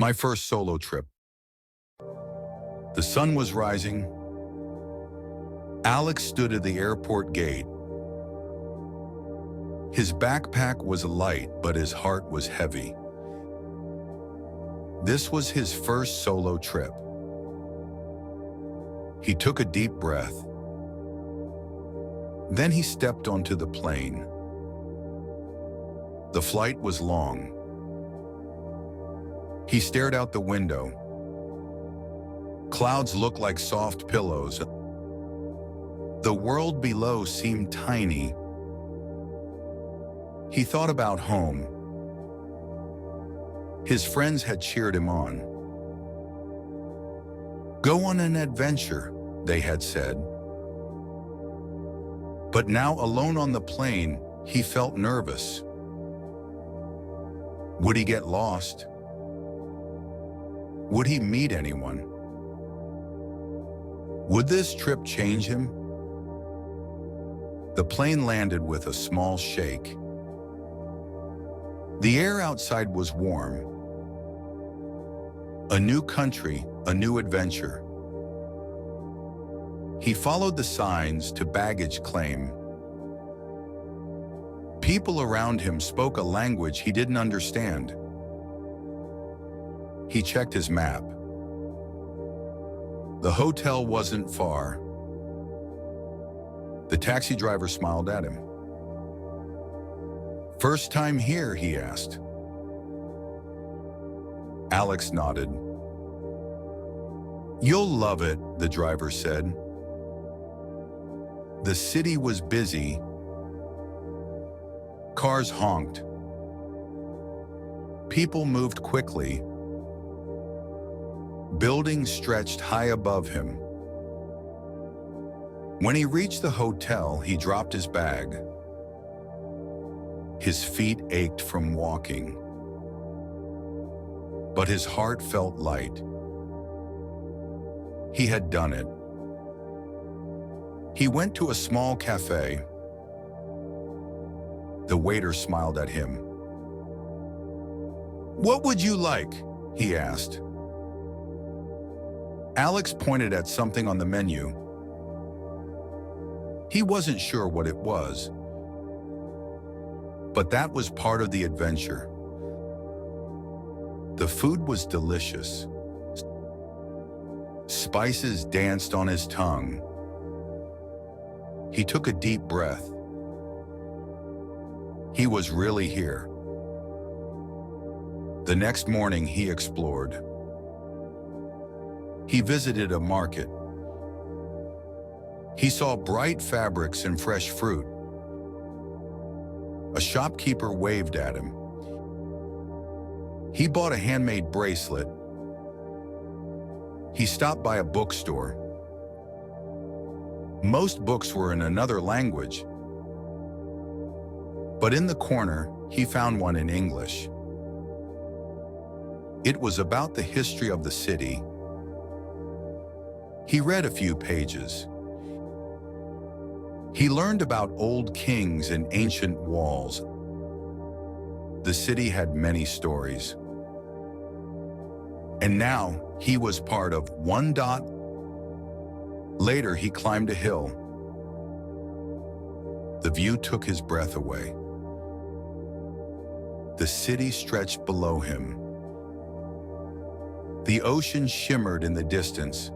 My first solo trip. The sun was rising. Alex stood at the airport gate. His backpack was light, but his heart was heavy. This was his first solo trip. He took a deep breath. Then he stepped onto the plane. The flight was long. He stared out the window. Clouds looked like soft pillows. The world below seemed tiny. He thought about home. His friends had cheered him on. "Go on an adventure," they had said. But now, alone on the plane, he felt nervous. Would he get lost? Would he meet anyone? Would this trip change him? The plane landed with a small shake. The air outside was warm. A new country, a new adventure. He followed the signs to baggage claim. People around him spoke a language he didn't understand. He checked his map. The hotel wasn't far. The taxi driver smiled at him. "First time here?" he asked. Alex nodded. "You'll love it," the driver said. The city was busy. Cars honked. People moved quickly. Buildings stretched high above him. When he reached the hotel, he dropped his bag. His feet ached from walking, but his heart felt light. He had done it. He went to a small cafe. The waiter smiled at him. "What would you like?" he asked. Alex pointed at something on the menu. He wasn't sure what it was, but that was part of the adventure. The food was delicious. Spices danced on his tongue. He took a deep breath. He was really here. The next morning, he explored. He visited a market. He saw bright fabrics and fresh fruit. A shopkeeper waved at him. He bought a handmade bracelet. He stopped by a bookstore. Most books were in another language, but in the corner, he found one in English. It was about the history of the city. He read a few pages. He learned about old kings and ancient walls. The city had many stories. And now he was part of one dot. Later, he climbed a hill. The view took his breath away. The city stretched below him. The ocean shimmered in the distance.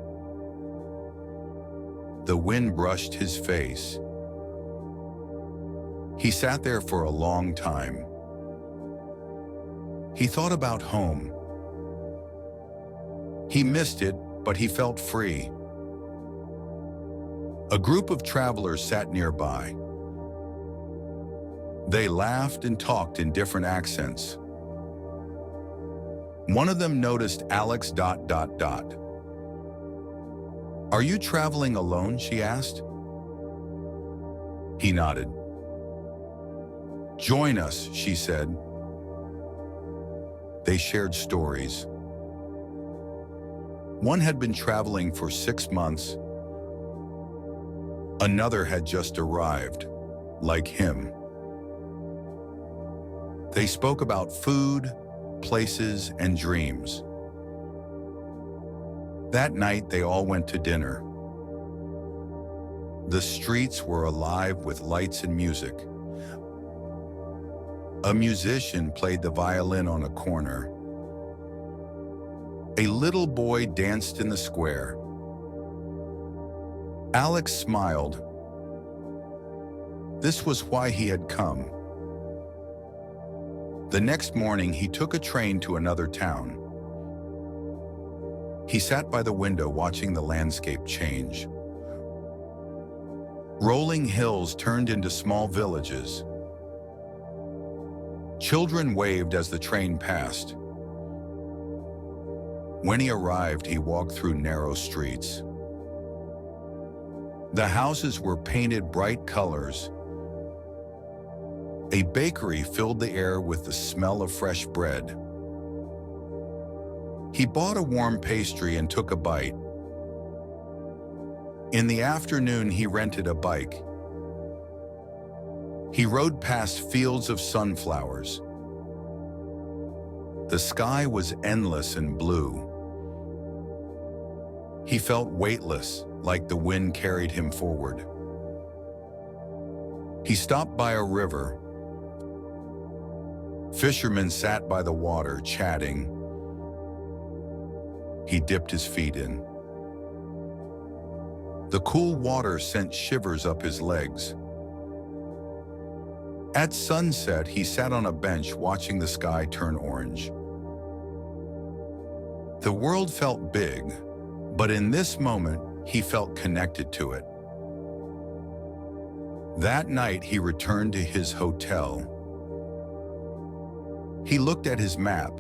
The wind brushed his face. He sat there for a long time. He thought about home. He missed it, but he felt free. A group of travelers sat nearby. They laughed and talked in different accents. One of them noticed Alex ... "Are you traveling alone?" she asked. He nodded. "Join us," she said. They shared stories. One had been traveling for 6 months. Another had just arrived, like him. They spoke about food, places, and dreams. That night, they all went to dinner. The streets were alive with lights and music. A musician played the violin on a corner. A little boy danced in the square. Alex smiled. This was why he had come. The next morning, he took a train to another town. He sat by the window watching the landscape change. Rolling hills turned into small villages. Children waved as the train passed. When he arrived, he walked through narrow streets. The houses were painted bright colors. A bakery filled the air with the smell of fresh bread. He bought a warm pastry and took a bite. In the afternoon, he rented a bike. He rode past fields of sunflowers. The sky was endless and blue. He felt weightless, like the wind carried him forward. He stopped by a river. Fishermen sat by the water, chatting. He dipped his feet in. The cool water sent shivers up his legs. At sunset, he sat on a bench watching the sky turn orange. The world felt big, but in this moment, he felt connected to it. That night, he returned to his hotel. He looked at his map.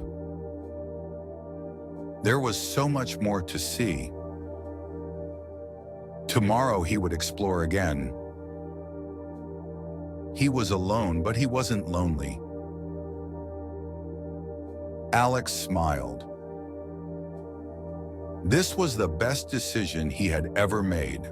There was so much more to see. Tomorrow he would explore again. He was alone, but he wasn't lonely. Alex smiled. This was the best decision he had ever made.